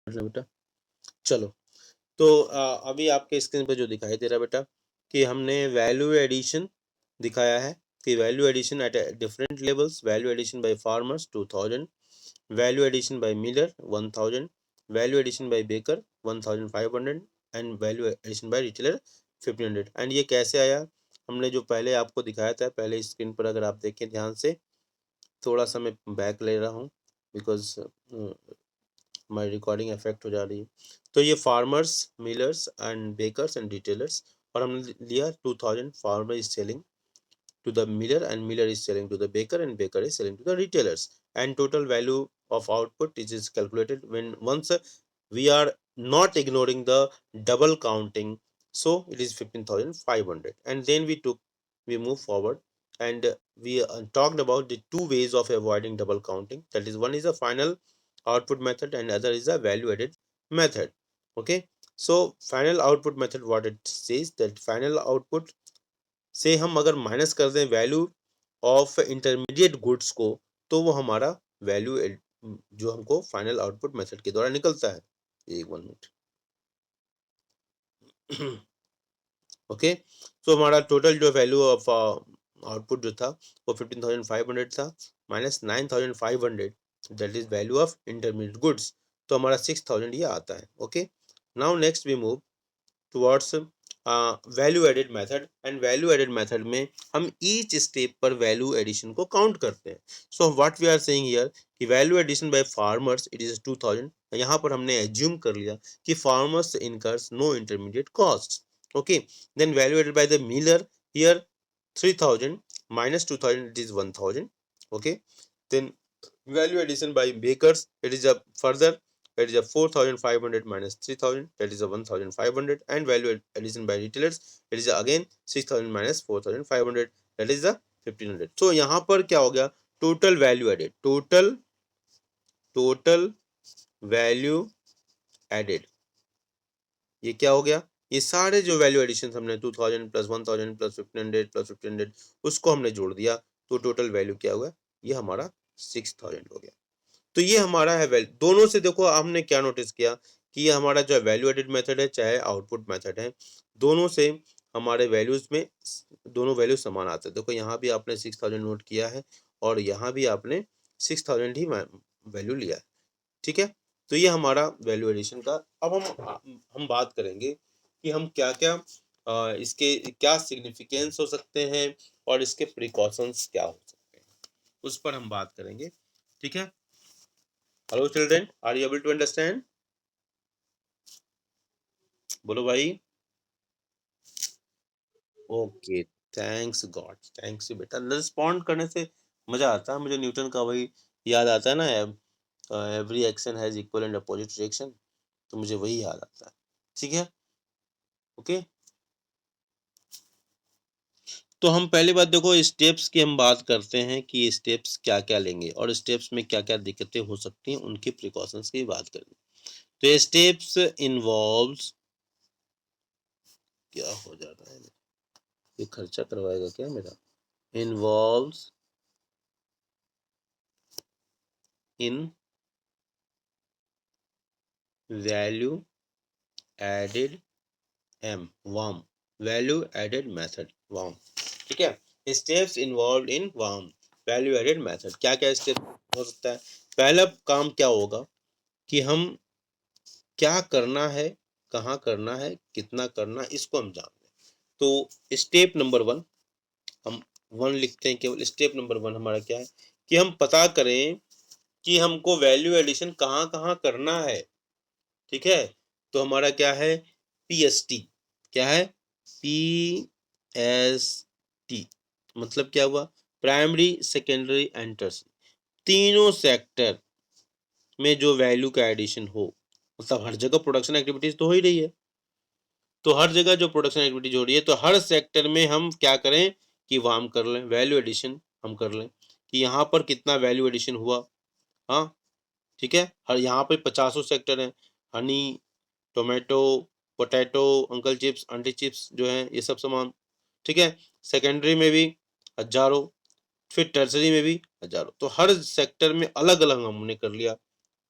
बेटा चलो। तो अभी आपके स्क्रीन पे जो दिखाई दे रहा है बेटा कि हमने वैल्यू एडिशन दिखाया है कि value addition at different levels, value addition by farmers 2000, value addition by miller 1000, value addition by baker 1500 and value addition by retailer 1500। And ये कैसे आया, हमने जो पहले आपको दिखाया था पहले स्क्रीन पर, अगर आप देखें ध्यान से, थोड़ा सा मैं बैक ले रहा हूँ बिकॉज हमारी रिकॉर्डिंग इफेक्ट हो जा रही है। तो ये farmers, millers and bakers and retailers, और हमने लिया 2000 farmer is selling to the miller and miller is selling to the baker and baker is selling to the retailers, and total value of output is calculated when once we are not ignoring the double counting, so it is 15,500. And then we move forward, and we talked about the two ways of avoiding double counting, that is one is a final output method and other is a value added method. Okay, so final output method, what it says that final output से हम अगर minus कर दें value of intermediate goods को, तो वो हमारा value जो हमको फाइनल आउटपुट मेथड के द्वारा निकलता है। एक 1 मिनट। ओके, तो हमारा टोटल जो वैल्यू ऑफ आउटपुट जो था वो 15,500 था minus 9,500, that is value of intermediate goods, तो हमारा 6,000 ये आता है। Okay, now next we move towards value added method, and value added method में हम ईच स्टेप पर वैल्यू एडिशन को काउंट करते हैं। So what we are saying here कि value addition by farmers it is 2000, यहाँ पर हमने एज्यूम कर लिया कि farmers incurs no intermediate cost. Okay, then value added by the miller here 3000 minus 2000 it is 1000. Okay, then value addition by bakers it is a further, that is a 4,500 minus 3,000, that is a 1,500, and value addition by retailers it is again 6,000 minus 4,500, that is the 1,500. so यहाँ पर क्या हो गया, total value added, total value added, ये क्या हो गया, ये सारे जो वैल्यू एडिशन हमने 2000 प्लस 1000 प्लस 1500 प्लस 1500 उसको हमने जोड़ दिया, तो टोटल वैल्यू क्या हुआ, ये हमारा 6000 हो गया। तो ये हमारा है वैल्यू। दोनों से देखो हमने क्या नोटिस किया कि ये हमारा जो वैल्यू एडेड मेथड है चाहे आउटपुट मेथड है, दोनों से हमारे वैल्यूज में दोनों वैल्यू समान आते हैं। देखो यहाँ भी आपने 6000 नोट किया है और यहाँ भी आपने 6000 ही वैल्यू लिया है। ठीक है, तो ये हमारा वैल्यू एडिशन का। अब हम बात करेंगे कि हम क्या क्या इसके क्या सिग्निफिकेंस हो सकते हैं और इसके प्रिकॉशंस क्या हो सकते हैं, उस पर हम बात करेंगे। ठीक है, hello children, are you able to understand? बोलो भाई। Okay, thanks god, thanks you बेटा। रिस्पॉन्ड करने से मजा आता है, मुझे न्यूटन का वही याद आता है ना, every action has equal and opposite reaction, तो मुझे वही याद आता है। ठीक है, ओके। तो हम पहली बात देखो स्टेप्स की हम बात करते हैं कि स्टेप्स क्या क्या लेंगे और स्टेप्स में क्या क्या दिक्कतें हो सकती हैं, उनकी प्रिकॉशंस की बात करेंगे। तो स्टेप्स इन्वॉल्व्स, क्या हो जा रहा है, ये खर्चा करवाएगा क्या मेरा, involves in value added warm, value added method warm. ठीक है, steps involve in warm value added method, क्या क्या स्टेप हो सकता है। पहला काम क्या होगा कि हम क्या करना है, कहाँ करना है, कितना करना है, इसको हम जान लें। तो स्टेप नंबर 1 हम 1 लिखते हैं केवल। स्टेप नंबर 1 हमारा क्या है कि हम पता करें कि हमको वैल्यू एडिशन कहाँ कहाँ करना है। ठीक है, तो हमारा क्या है, PST, क्या है, PST मतलब क्या हुआ, प्राइमरी सेकेंडरी एंड टर्शियरी, तीनों सेक्टर में जो वैल्यू का एडिशन हो, मतलब हर जगह प्रोडक्शन एक्टिविटीज तो हो ही रही है, तो हर जगह जो प्रोडक्शन एक्टिविटीज हो रही है तो हर सेक्टर में हम क्या करें कि वार्म कर लें, वैल्यू एडिशन हम कर लें कि यहाँ पर कितना वैल्यू एडिशन हुआ। हाँ ठीक है, हर यहाँ पे 50 सेक्टर हैं, Honey, tomato, potato, uncle chips, aunty chips जो हैं ये सब सामान। ठीक है, सेकेंडरी में भी हजारों, फिर टर्सरी में भी हजारों, तो हर सेक्टर में अलग अलग हमने कर लिया।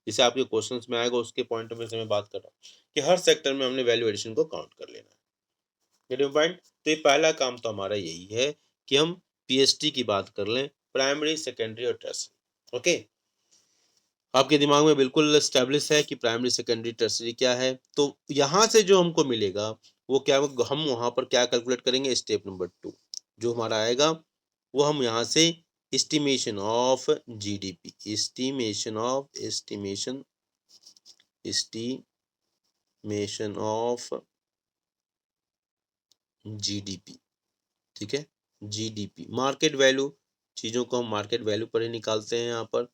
जैसे आपके क्वेश्चंस में आएगा उसके पॉइंट में से मैं बात कर रहा हूँ कि हर सेक्टर में हमने वैल्यू एडिशन को काउंट कर लेना है। Getting point? तो ये पहला काम तो हमारा यही है कि हम पीएसटी की बात कर लें, प्राइमरी, सेकेंडरी और टर्सरी। ओके, आपके दिमाग में बिल्कुल एस्टेब्लिश है कि प्राइमरी, सेकेंडरी, टर्सरी क्या है। तो यहाँ से जो हमको मिलेगा वो क्या, हम वहाँ पर क्या कैलकुलेट करेंगे, स्टेप नंबर 2 जो हमारा आएगा वो हम यहाँ से estimation of GDP, estimation of GDP, ठीक है, जीडीपी मार्केट वैल्यू, चीजों को हम मार्केट वैल्यू पर ही निकालते हैं यहाँ पर,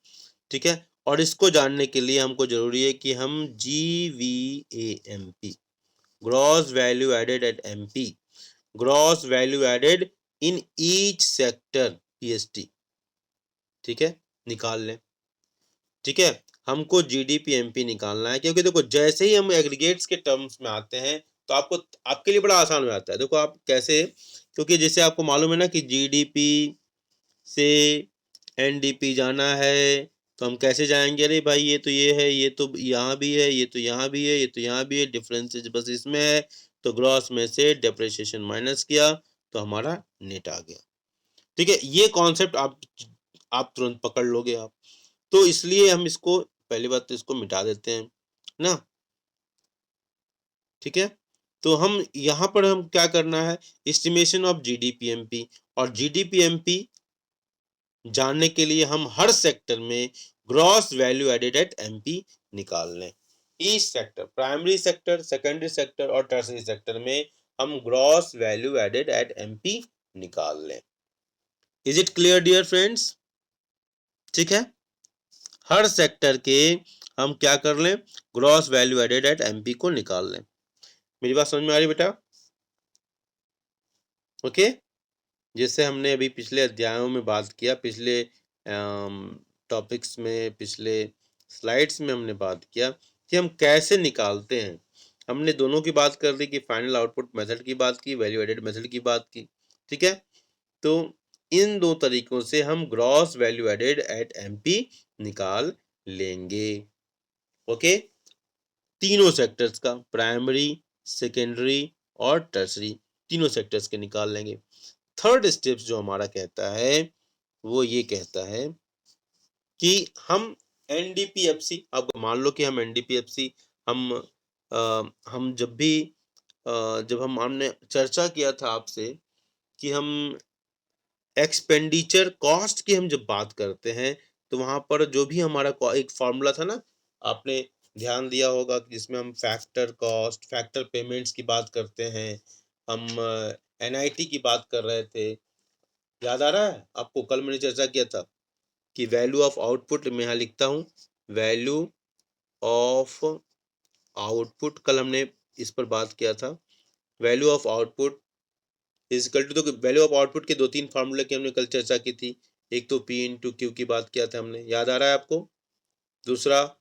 ठीक है। और इसको जानने के लिए हमको जरूरी है कि हम GVAMP, gross value added at MP, gross value added in each sector PST, ठीक है, निकाल लें। ठीक है, हमको GDP MP निकालना है, क्योंकि देखो जैसे ही हम एग्रीगेट्स के टर्म्स में आते हैं तो आपको, आपके लिए बड़ा आसान हो जाता है। देखो आप कैसे, क्योंकि जैसे आपको मालूम है ना कि GDP से NDP जाना है तो हम कैसे जाएंगे, अरे भाई ये तो ये है, ये तो यहाँ भी है, ये तो यहाँ भी है, ये तो यहाँ भी है, डिफरेंसेस बस इसमें है। तो ग्रॉस में से डेप्रिसिएशन माइनस किया तो हमारा नेट आ गया। ठीक है, ये कॉन्सेप्ट आप तुरंत पकड़ लोगे आप। तो इसलिए हम इसको, पहली बात तो इसको मिटा देते हैं ना, ठीक है। तो हम यहाँ पर हम क्या करना है, एस्टिमेशन ऑफ GDP MP, और GDP MP जानने के लिए हम हर सेक्टर में gross value added at MP निकाल लें। Each sector, primary sector, secondary sector और टर्सरी सेक्टर में हम gross value added at MP निकाल लें। Is it clear dear friends? ठीक है, हर सेक्टर के हम क्या कर लें, gross value added at MP को निकाल लें। मेरी बात समझ में आ रही बेटा? ओके, जैसे हमने अभी पिछले अध्यायों में बात किया, पिछले टॉपिक्स में, पिछले स्लाइड्स में हमने बात किया कि हम कैसे निकालते हैं। हमने दोनों की बात कर दी कि फाइनल आउटपुट मेथड की बात की, वैल्यू एडेड मेथड की बात की, ठीक है। तो इन दो तरीकों से हम gross value added at MP निकाल लेंगे। ओके, तीनों सेक्टर्स का, प्राइमरी, सेकेंडरी और टर्सरी, तीनों सेक्टर्स के निकाल लेंगे। थर्ड स्टेप्स जो हमारा कहता है वो ये कहता है कि हम NDPFC, अब मान लो कि हम NDPFC, हम जब भी जब हमने चर्चा किया था आपसे कि हम एक्सपेंडिचर कॉस्ट की हम जब बात करते हैं तो वहां पर जो भी हमारा एक फॉर्मूला था ना, आपने ध्यान दिया होगा कि जिसमें हम फैक्टर कॉस्ट, फैक्टर पेमेंट्स की बात करते हैं, हम NIT की बात कर रहे थे। याद आ रहा है आपको? कल मैंने चर्चा किया था कि वैल्यू ऑफ आउटपुट, मैं यहाँ लिखता हूँ वैल्यू ऑफ आउटपुट, कल हमने इस पर बात किया था। Value of output is equal to, तो वैल्यू ऑफ आउटपुट के 2-3 फार्मूले की हमने कल चर्चा की थी। एक तो P/Q की बात किया था हमने, याद आ रहा है आपको? दूसरा,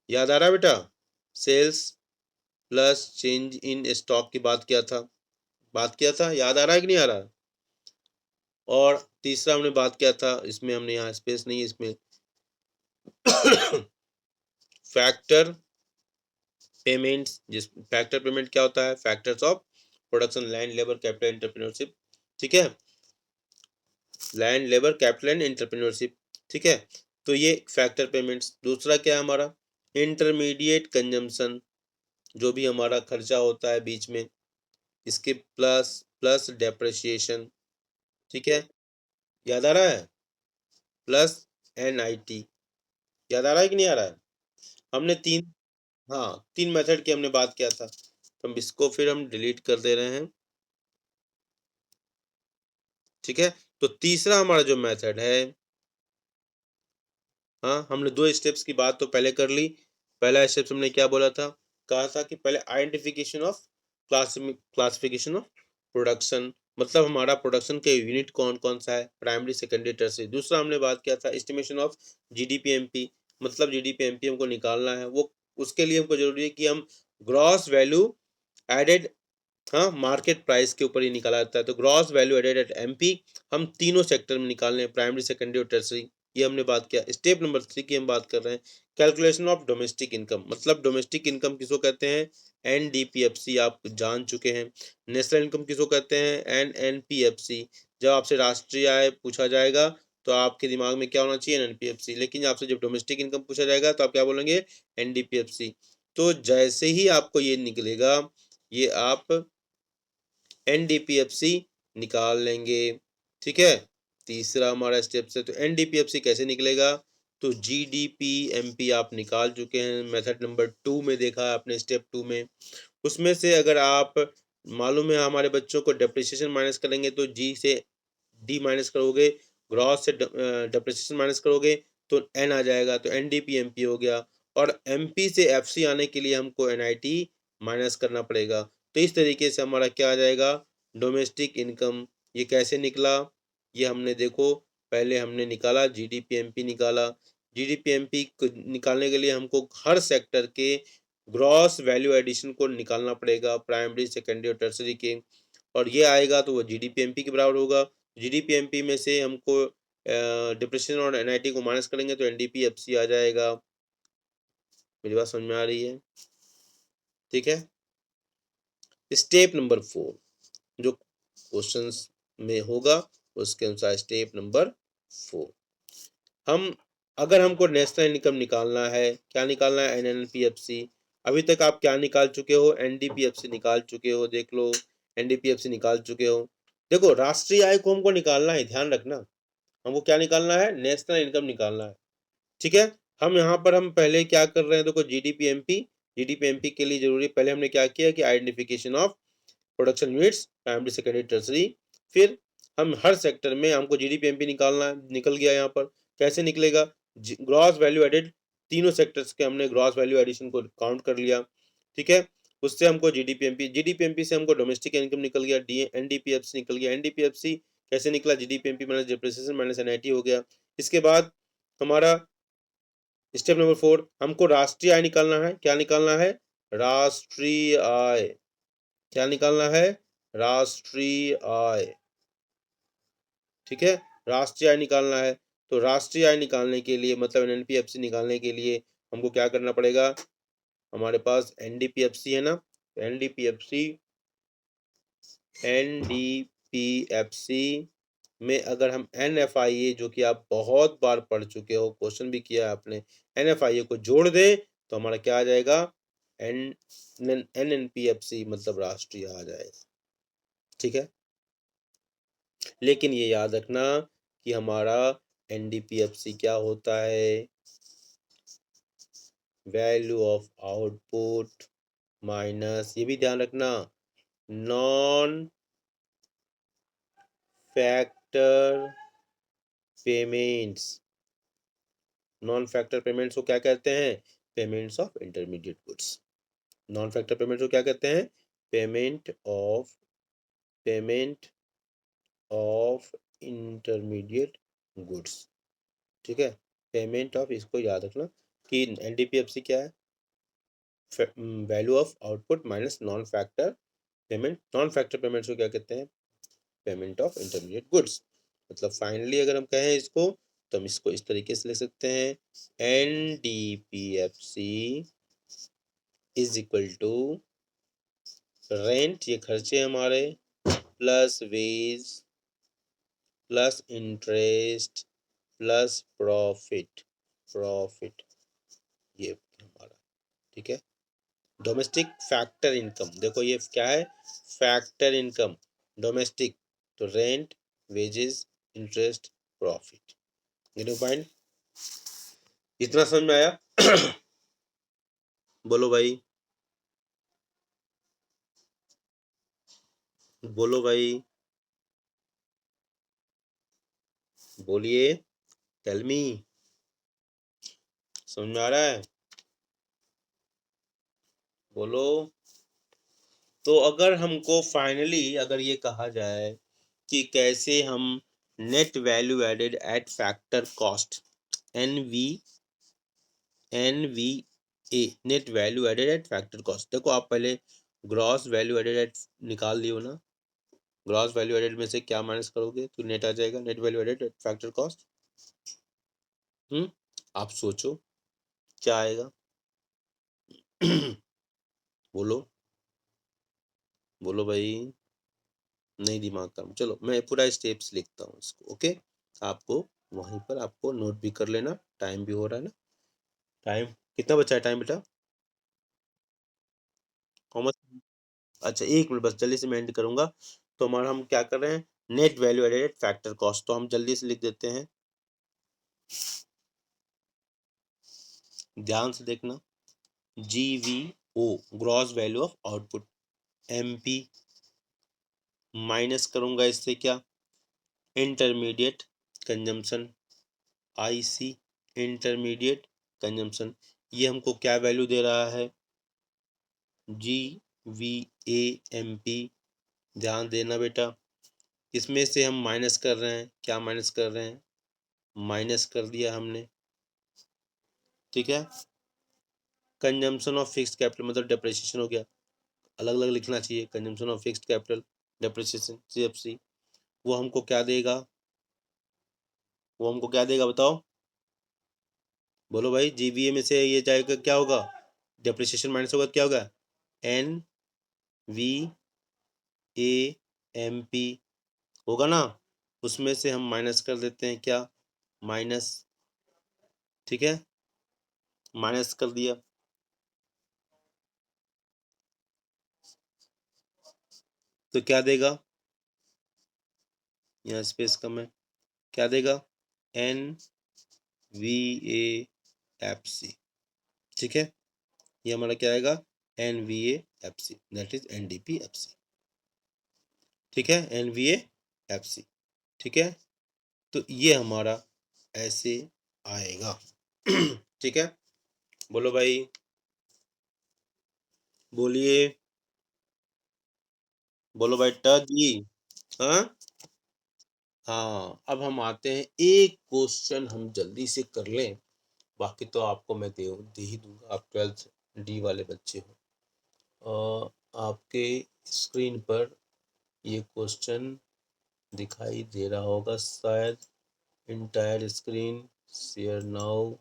याद आ रहा है बेटा? Sales plus change in stock की बात किया था, याद आ रहा है कि नहीं आ रहा? और तीसरा हमने बात किया था, इसमें हमने यहाँ स्पेस नहीं है इसमें, फैक्टर पेमेंट्स। जिस फैक्टर पेमेंट क्या होता है, factors of production, land, labour, capital, entrepreneurship, ठीक है, land, labour, capital and entrepreneurship, ठीक है। तो ये फैक्टर पेमेंट्स। दूसरा क्या है हमारा, इंटरमीडिएट कंजम्पशन, जो भी हमारा खर्चा होता है बीच में, इसके प्लस प्लस डेप्रिसिएशन, ठीक है, याद आ रहा है? प्लस NIT, याद आ रहा है कि नहीं आ रहा है? हमने तीन, हाँ, 3 मेथड की हमने बात किया था, तो हम इसको फिर हम डिलीट कर दे रहे हैं, ठीक है। तो तीसरा हमारा जो मेथड है, हाँ, हमने 2 स्टेप्स की बात तो पहले कर ली। पहला स्टेप्स हमने क्या बोला था, कहा था कि पहले identification of classification of production, मतलब हमारा प्रोडक्शन के यूनिट कौन कौन सा है, प्राइमरी, सेकेंडरी, टर्सरी। दूसरा हमने बात किया था एस्टिमेशन ऑफ GDP MP, मतलब GDP MP हमको निकालना है, वो उसके लिए हमको जरूरी है कि हम ग्रॉस वैल्यू एडेड, हाँ, मार्केट प्राइस के ऊपर ही निकाला जाता है। तो gross value added at MP हम तीनों सेक्टर में निकालने हैं, प्राइमरी, सेकेंडरी और टर्सरी। ये हमने बात किया। स्टेप नंबर 3 की हम बात कर रहे हैं, कैलकुलेशन ऑफ डोमेस्टिक इनकम। मतलब डोमेस्टिक इनकम किसको कहते हैं? एनडीपीएफसी आप जान चुके हैं। नेशनल इनकम किसको कहते हैं? एनएनपीएफसी। जब आपसे राष्ट्रीय आय पूछा जाएगा तो आपके दिमाग में क्या होना चाहिए? एनपीएफसी। लेकिन आपसे जब डोमेस्टिक इनकम पूछा जाएगा तो आप क्या बोलेंगे? एनडीपीएफसी। तो जैसे ही आपको ये निकलेगा, ये आप एनडीपीएफसी निकाल लेंगे। ठीक है, तीसरा हमारा स्टेप से। तो एनडीपीएफसी कैसे निकलेगा? तो जीडीपी एमपी आप निकाल चुके हैं, मेथड नंबर 2 में देखा है आपने, स्टेप 2 में। उसमें से अगर आप, मालूम है हमारे बच्चों को, डेप्रिसिएशन माइनस करेंगे तो जी से डी माइनस करोगे, ग्रॉस से डेप्रिसिएशन माइनस करोगे तो एन आ जाएगा, तो एनडीपी एमपी हो गया। और एमपी से एफसी आने के लिए हमको एनआईटी माइनस करना पड़ेगा। तो इस तरीके से हमारा क्या आ जाएगा? Domestic income. ये कैसे निकला? ये हमने देखो, पहले हमने निकाला जीडीपी एमपी निकाला। जीडीपी एमपी निकालने के लिए हमको हर सेक्टर के ग्रॉस वैल्यू एडिशन को निकालना पड़ेगा, प्राइमरी सेकेंडरी और टर्सरी के। और ये आएगा तो वो जीडीपी एमपी के बराबर होगा। जीडीपी एमपी में से हमको डिप्रेशन और एनआईटी को माइनस करेंगे तो एनडीपी एफसी आ जाएगा। मेरी बात समझ में आ रही है? ठीक है। स्टेप नंबर 4 जो क्वेश्चंस में होगा उसके अनुसार, स्टेप नंबर 4 हम, अगर हमको नेशनल इनकम निकालना है, क्या निकालना है? एनएनपीएफसी। अभी तक आप क्या निकाल चुके हो? एनडीपीएफसी निकाल चुके हो, देख लो, एनडीपीएफसी निकाल चुके हो। देखो, राष्ट्रीय आय को हमको निकालना है, ध्यान रखना, हमको क्या निकालना है? नेशनल इनकम निकालना है। ठीक है, हम यहाँ पर हम पहले क्या कर रहे हैं? देखो, जीडीपी एमपी, जीडीपी एमपी के लिए जरूरी, पहले हमने क्या किया कि identification of production units, primary secondary tertiary. फिर हम हर सेक्टर में हमको जीडीपी एमपी निकालना है, निकल गया। यहाँ पर कैसे निकलेगा? ग्रॉस वैल्यू एडेड, तीनों सेक्टर्स के हमने ग्रॉस वैल्यू एडिशन को काउंट कर लिया। ठीक है, उससे हमको जीडीपी एमपी से हमको डोमेस्टिक इनकम निकल गया, डी एनडीपीएफसी निकल गया। एनडीपीएफसी कैसे निकला? GDP MP minus depreciation minus NIT हो गया। इसके बाद हमारा स्टेप नंबर 4, हमको राष्ट्रीय आय निकालना है। क्या निकालना है? राष्ट्रीय आय। क्या निकालना है? राष्ट्रीय आय। ठीक है, राष्ट्रीय आय निकालना है। तो राष्ट्रीय आय निकालने के लिए, मतलब एनपीएफसी निकालने के लिए हमको क्या करना पड़ेगा? हमारे पास एनडीपीएफसी है ना, एनडीपीएफसी एनडीपीएफसी में अगर हम एनएफआईए, जो कि आप बहुत बार पढ़ चुके हो, क्वेश्चन भी किया है आपने, एनएफआईए को जोड़ दे तो हमारा क्या आ जाएगा? एन एनएनपीएफसी, मतलब राष्ट्रीय आ जाएगा। ठीक है, लेकिन ये याद रखना कि हमारा एनडीपीएफसी क्या होता है? वैल्यू ऑफ आउटपुट माइनस, ये भी ध्यान रखना, non factor payments. Non factor payments को क्या कहते हैं? Payments of intermediate goods. Non factor payments को क्या कहते हैं? Payment of intermediate goods. ठीक है, पेमेंट ऑफ, इसको याद रखना कि एनडीपीएफसी क्या है? Value of output minus non factor payment. Non factor payments को क्या कहते हैं? Payment of intermediate goods. मतलब फाइनली अगर हम कहें इसको, तो हम इसको इस तरीके से लिख सकते हैं, NDPFC is equal to rent, ये खर्चे हमारे, plus wage plus interest plus profit ये हमारा। ठीक है, डोमेस्टिक फैक्टर इनकम, देखो ये क्या है? फैक्टर इनकम डोमेस्टिक, तो rent, wages, interest, profit. Getting point? इतना समझ में आया? बोलो भाई, बोलो भाई, बोलिए, टेल मी, समझ में आ रहा है? बोलो। तो अगर हमको फाइनली अगर ये कहा जाए कि कैसे हम net value added at factor cost, NVA, net value added at factor cost, देखो आप पहले ग्रॉस वैल्यू एडेड एट निकाल लियो ना, ग्रॉस वैल्यू एडेड में से क्या माइनस करोगे तो नेट आ जाएगा, net value added at factor cost. आप सोचो क्या आएगा। बोलो बोलो भाई, नहीं दिमाग काम। चलो मैं पूरा स्टेप्स लिखता हूँ इसको, ओके। आपको वहीं पर आपको नोट भी कर लेना, टाइम भी हो रहा है ना। टाइम कितना बचा है टाइम बेटा? कॉमर्स। अच्छा 1 मिनट बस, जल्दी से मैं एंड करूंगा। तो हमारा हम क्या कर रहे हैं, net value added factor cost, तो हम जल्दी से लिख देते हैं, ध्यान से देखना। GVO gross value of output, MP minus करूंगा इससे क्या, intermediate consumption, IC intermediate consumption. ये हमको क्या वैल्यू दे रहा है, GVAMP। ध्यान देना बेटा, इसमें से हम माइनस कर रहे हैं, क्या माइनस कर रहे हैं, माइनस कर दिया हमने, ठीक है। कंजम्पशन ऑफ फिक्स्ड कैपिटल मतलब डेप्रिसिएशन हो गया, अलग अलग लिखना चाहिए, consumption of fixed capital depreciation CFC। वो हमको क्या देगा, वो हमको क्या देगा बताओ, बोलो भाई। GVA में से ये जाएगा क्या होगा, डेप्रिसिएशन माइनस होगा, क्या होगा, NVAMP होगा ना। उसमें से हम माइनस कर देते हैं क्या, माइनस, ठीक है, माइनस कर दिया। तो क्या देगा, यहाँ स्पेस कम है, क्या देगा, NVAFC, ठीक है। ये हमारा क्या आएगा, NVAFC, दैट इज NDPFC, ठीक है, NVAFC, ठीक है। तो ये हमारा ऐसे आएगा। ठीक है, बोलो भाई, बोलिए, बोलो भाई जी। हाँ हाँ, अब हम आते हैं, एक क्वेश्चन हम जल्दी से कर लें, बाकी तो आपको मैं दे ही दूंगा, आप 12th D वाले बच्चे हो। आपके स्क्रीन पर ये क्वेश्चन दिखाई दे रहा होगा शायद, इंटायर स्क्रीन शेयर नाउ,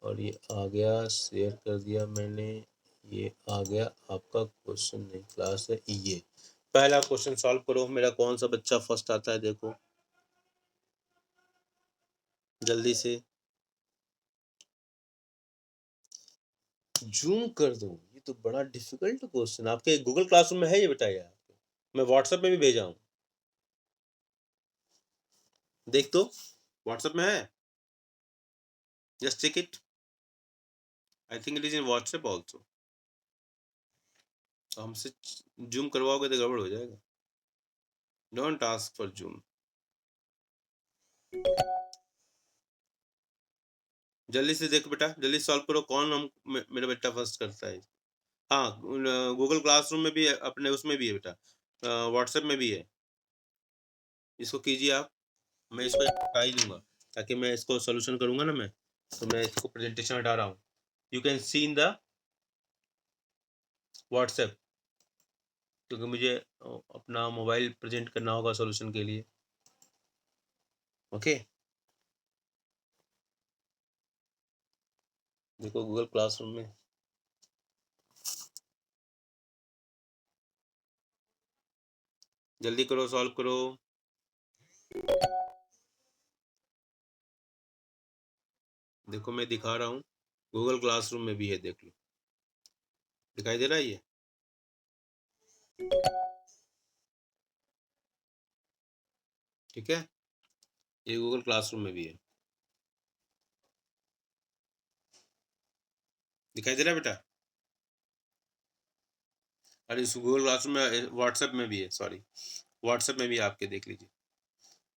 और ये आ गया, शेयर कर दिया मैंने, ये आ गया आपका क्वेश्चन, नहीं क्लास है ये। पहला क्वेश्चन सॉल्व करो, मेरा कौन सा बच्चा फर्स्ट आता है देखो जल्दी से, जूम कर दो। ये तो बड़ा डिफिकल्ट क्वेश्चन, आपके गूगल क्लासरूम में है ये बेटा यार, मैं व्हाट्सएप में भी भेजा हूँ, देख तो, व्हाट्सएप में है, just check it, I think it is in WhatsApp also. हमसे जूम करवाओगे तो गड़बड़ हो जाएगा, डोंट आस्क फॉर जूम। जल्दी से देखो बेटा, जल्दी सॉल्व करो, कौन मेरा बेटा फर्स्ट करता है। हाँ, गूगल क्लासरूम में भी है, अपने उसमें भी है बेटा, व्हाट्सएप में भी है, इसको कीजिए आप, मैं इसको हटा ही दूंगा, ताकि मैं इसको सोल्यूशन करूंगा ना मैं, तो मैं इसको प्रेजेंटेशन हटा रहा हूँ, you can see in the WhatsApp, क्योंकि मुझे अपना मोबाइल प्रेजेंट करना होगा सोल्यूशन के लिए, ओके। देखो गूगल क्लासरूम में, जल्दी करो, सॉल्व करो। देखो मैं दिखा रहा हूँ, गूगल क्लासरूम में भी है, देख लो, दिखाई दे रहा है ये, ठीक है, ये गूगल क्लासरूम में भी है, दिखाई दे रहा है बेटा, अरे इस गूगल क्लासरूम में, व्हाट्सएप में भी है, सॉरी, व्हाट्सएप में भी आपके देख लीजिए।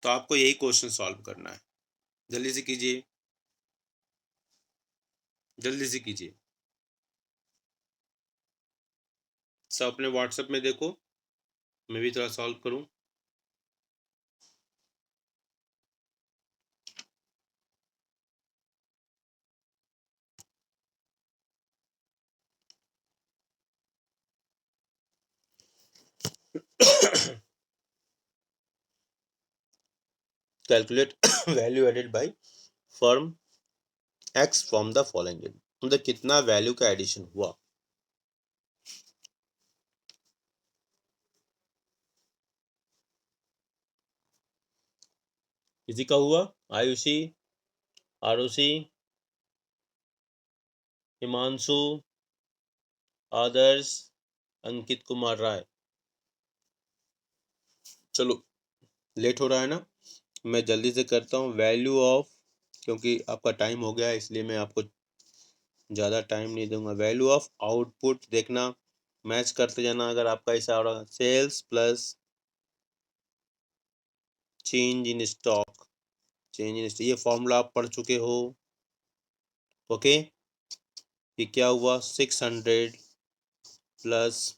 तो आपको यही क्वेश्चन सॉल्व करना है, जल्दी से कीजिए, जल्दी से कीजिए, सब अपने व्हाट्सएप में देखो, मैं भी थोड़ा सॉल्व करूं। Calculate value added by firm X from the following, मतलब कितना वैल्यू का एडिशन हुआ। किसी का हुआ? आयुषी, आरुषि, हिमांशु, आदर्श, अंकित कुमार राय। चलो लेट हो रहा है ना, मैं जल्दी से करता हूँ। वैल्यू ऑफ, क्योंकि आपका टाइम हो गया है इसलिए मैं आपको ज़्यादा टाइम नहीं दूंगा। वैल्यू ऑफ आउटपुट देखना, मैच करते जाना। अगर आपका ऐसा हो रहा, sales plus change in stock, change in stock, ये फॉर्मूला आप पढ़ चुके हो। ओके, ये क्या हुआ? 600 प्लस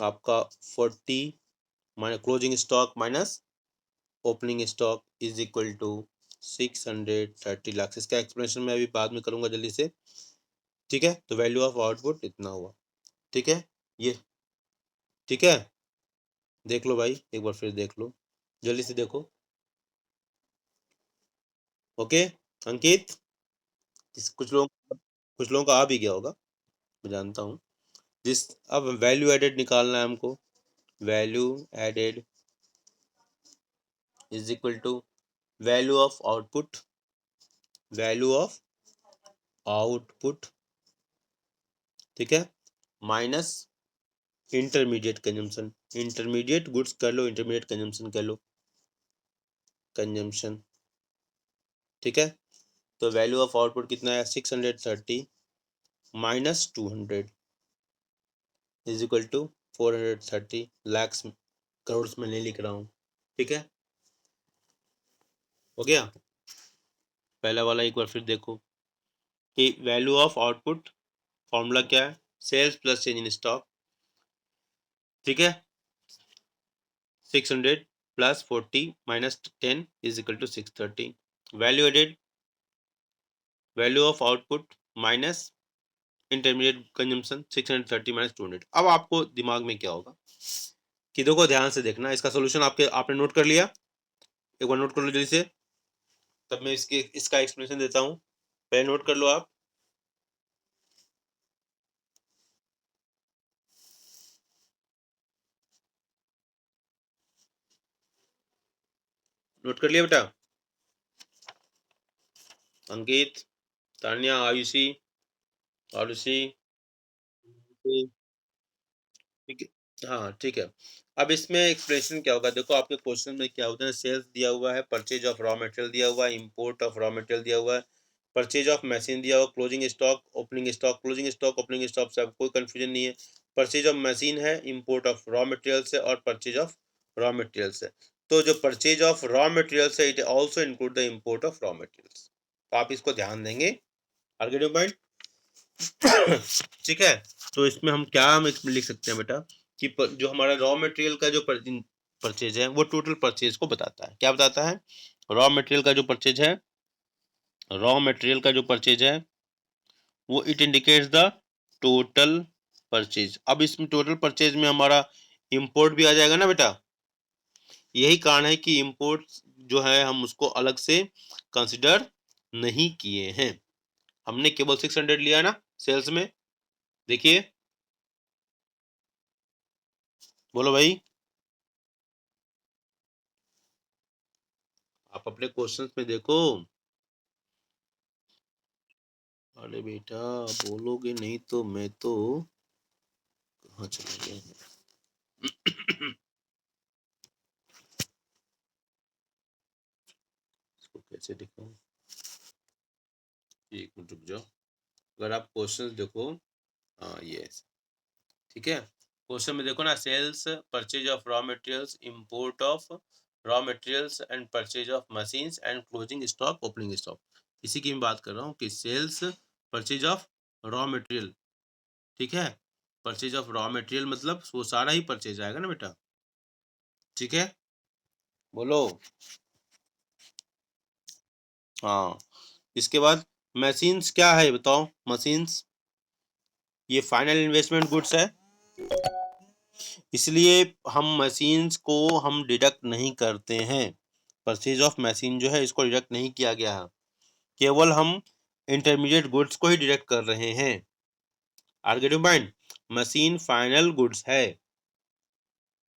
आपका 40 minus closing stock minus opening stock is equal to 630 lakh. इसका एक्सप्लेनेशन मैं अभी बाद में करूंगा जल्दी से, ठीक है। तो वैल्यू ऑफ आउटपुट इतना हुआ, ठीक है। ये ठीक है, देख लो भाई, एक बार फिर देख लो, जल्दी से देखो। ओके अंकित, कुछ लोगों का आ भी गया होगा, मैं जानता हूँ। जिस अब वैल्यू एडेड निकालना है हमको। Value added is equal to value of output, value of output, ठीक है, minus intermediate consumption. Intermediate goods कर लो, इंटरमीडिएट कंजम्पशन कर लो, कंजम्पशन, ठीक है। तो वैल्यू ऑफ आउटपुट कितना है? 630 minus 200 is equal to 430 lakhs, crore में नहीं लिख रहा हूँ, ठीक है। हो गया? पहला वाला एक बार फिर देखो कि वैल्यू ऑफ आउटपुट फॉर्मूला क्या है? Sales plus change in stock, ठीक है। 600 plus 40 minus 10 is equal to 630। Value added, value of output minus intermediate consumption 630 minus 200। अब आपको दिमाग में क्या होगा कि देखो, ध्यान से देखना, इसका सोल्यूशन आपने नोट कर लिया? एक बार नोट कर लो जल्दी से, तब मैं इसका एक्सप्लेनेशन देता हूँ। पहले नोट कर लो आप। नोट कर लिया बेटा? अंकित, तान्या, आयुषी, आरुषि, ठीक है, हाँ ठीक है। अब इसमें एक्सप्रेशन क्या होगा? देखो आपके क्वेश्चन में क्या होता है, सेल्स दिया हुआ है, परचेज ऑफ रॉ मटेरियल दिया हुआ है, इंपोर्ट ऑफ रॉ मटेरियल दिया हुआ है, परचेज ऑफ मशीन दिया हुआ, closing stock, opening stock. Closing stock opening stock से कोई कंफ्यूजन नहीं है। परचेज ऑफ मशीन है, इंपोर्ट ऑफ रॉ मटेरियल से, और परचेज ऑफ रॉ मटेरियल से। तो जो परचेज ऑफ रॉ मटेरियल से, it also include the import of raw materials. तो आप इसको ध्यान देंगे, आगे पॉइंट ठीक है। तो इसमें हम क्या लिख सकते हैं बेटा कि जो हमारा रॉ मटेरियल का जो परचेज है वो टोटल परचेज को बताता है। क्या बताता है? रॉ मटेरियल का जो परचेज है, रॉ मटेरियल का जो परचेज है वो it indicates the total purchase. अब इसमें टोटल परचेज में हमारा इंपोर्ट भी आ जाएगा ना बेटा। यही कारण है कि इंपोर्ट जो है हम उसको अलग से कंसिडर नहीं किए हैं, हमने केवल 600 लिया ना सेल्स में। देखिए, बोलो भाई, आप अपने क्वेश्चंस में देखो। अरे बेटा, बोलोगे नहीं तो मैं तो कहाँ चला गया। इसको कैसे दिखाऊं? एक मिनट रुक जाओ। अगर आप क्वेश्चंस देखो, हाँ ये ठीक है। क्वेश्चन में देखो ना, sales, purchase of raw materials, import of raw materials and purchase of machines and closing stock, opening stock. इसी की मैं बात कर रहा हूँ कि sales, purchase of raw material, ठीक है। परचेज ऑफ रॉ मटेरियल मतलब वो सारा ही परचेज आएगा ना बेटा, ठीक है। बोलो, हाँ। इसके बाद मशीन्स क्या है बताओ? मशीन्स ये फाइनल इन्वेस्टमेंट गुड्स है, इसलिए हम मशीन्स को हम डिडक्ट नहीं करते हैं। परचेज ऑफ मशीन जो है इसको डिडक्ट नहीं किया गया है। केवल हम इंटरमीडिएट गुड्स को ही डिडक्ट कर रहे हैं। Are get mind, machine final goods है,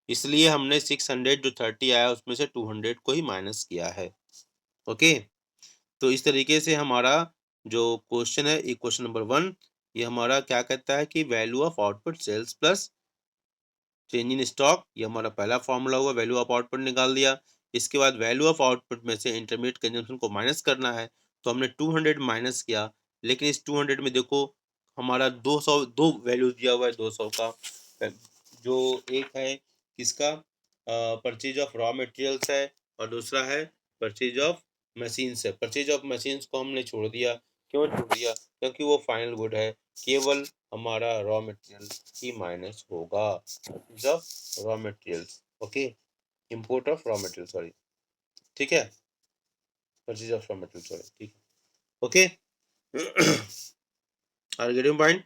इसलिए हमने 600 जो 30 आया उसमें से 200 को ही माइनस किया है। ओके, तो इस तरीके से हमारा जो क्वेश्चन है, क्वेश्चन नंबर 1, ये हमारा क्या कहता है कि value of output sales plus change in stock, ये हमारा पहला फॉर्मूला हुआ, वैल्यू ऑफ आउटपुट निकाल दिया। इसके बाद वैल्यू ऑफ आउटपुट में से इंटरमीडिएट कंजम्पशन को माइनस करना है, तो हमने 200 माइनस किया। लेकिन इस 200 में देखो हमारा 200 दो वैल्यू दिया हुआ है 200 का, जो एक है किसका, परचेज ऑफ रॉ मटेरियल्स है, और दूसरा है परचेज ऑफ मशीन्स है। परचेज ऑफ मशीन्स को हमने छोड़ दिया, क्यों छोड़ दिया, क्योंकि वो फाइनल गुड है, केवल हमारा रॉ मटेरियल ही माइनस होगा, of raw materials. Okay, import of raw material, sorry, ठीक है, purchase of raw material, sorry, ठीक है। Okay, are getting point,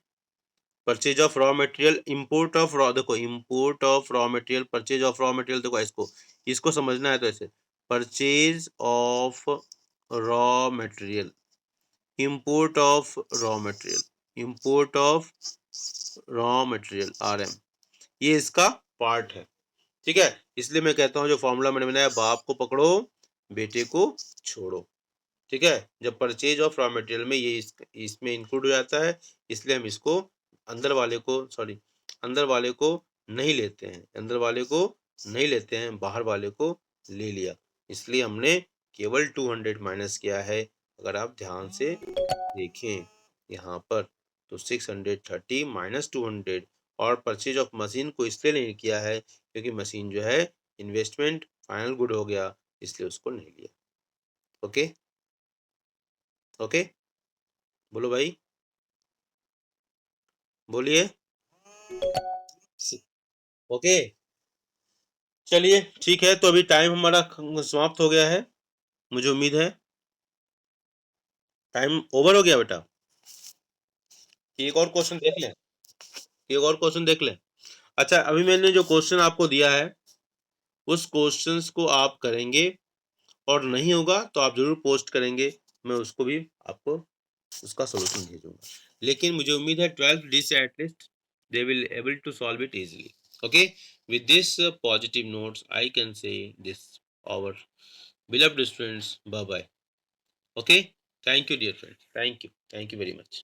purchase of raw material, import of raw, देखो import of raw material, purchase of raw material, देखो इसको इसको समझना है तो ऐसे, purchase of raw material, import of raw material, import of raw material, RM, ये इसका पार्ट है, ठीक है। इसलिए मैं कहता हूँ जो फॉर्मूला मैंने बनाया, बाप को पकड़ो बेटे को छोड़ो, ठीक है। जब परचेज ऑफ रॉ मटेरियल में ये इसमें इंक्लूड हो जाता है, इसलिए हम इसको अंदर वाले को, सॉरी, अंदर वाले को नहीं लेते हैं, अंदर वाले को नहीं लेते हैं, बाहर वाले को ले लिया, इसलिए हमने केवल 200 माइनस किया है। अगर आप ध्यान से देखें यहाँ पर, तो 630 माइनस 200, और परचेज ऑफ मशीन को इसलिए नहीं किया है क्योंकि मशीन जो है इन्वेस्टमेंट फाइनल गुड हो गया, इसलिए उसको नहीं लिया। ओके, ओके, बोलो भाई, बोलिए। ओके, चलिए ठीक है, तो अभी टाइम हमारा समाप्त हो गया है, मुझे उम्मीद है टाइम ओवर हो गया बेटा। एक और क्वेश्चन देख लें, एक और क्वेश्चन देख लें। अच्छा, अभी मैंने जो क्वेश्चन आपको दिया है उस क्वेश्चंस को आप करेंगे, और नहीं होगा तो आप जरूर पोस्ट करेंगे, मैं उसको भी आपको उसका सोल्यूशन भेजूंगा। लेकिन मुझे उम्मीद है 12th डी से at least they will able to solve it easily. Okay, with this positive notes I can say this our beloved students, bye bye. Okay, thank you dear friends, thank you very much.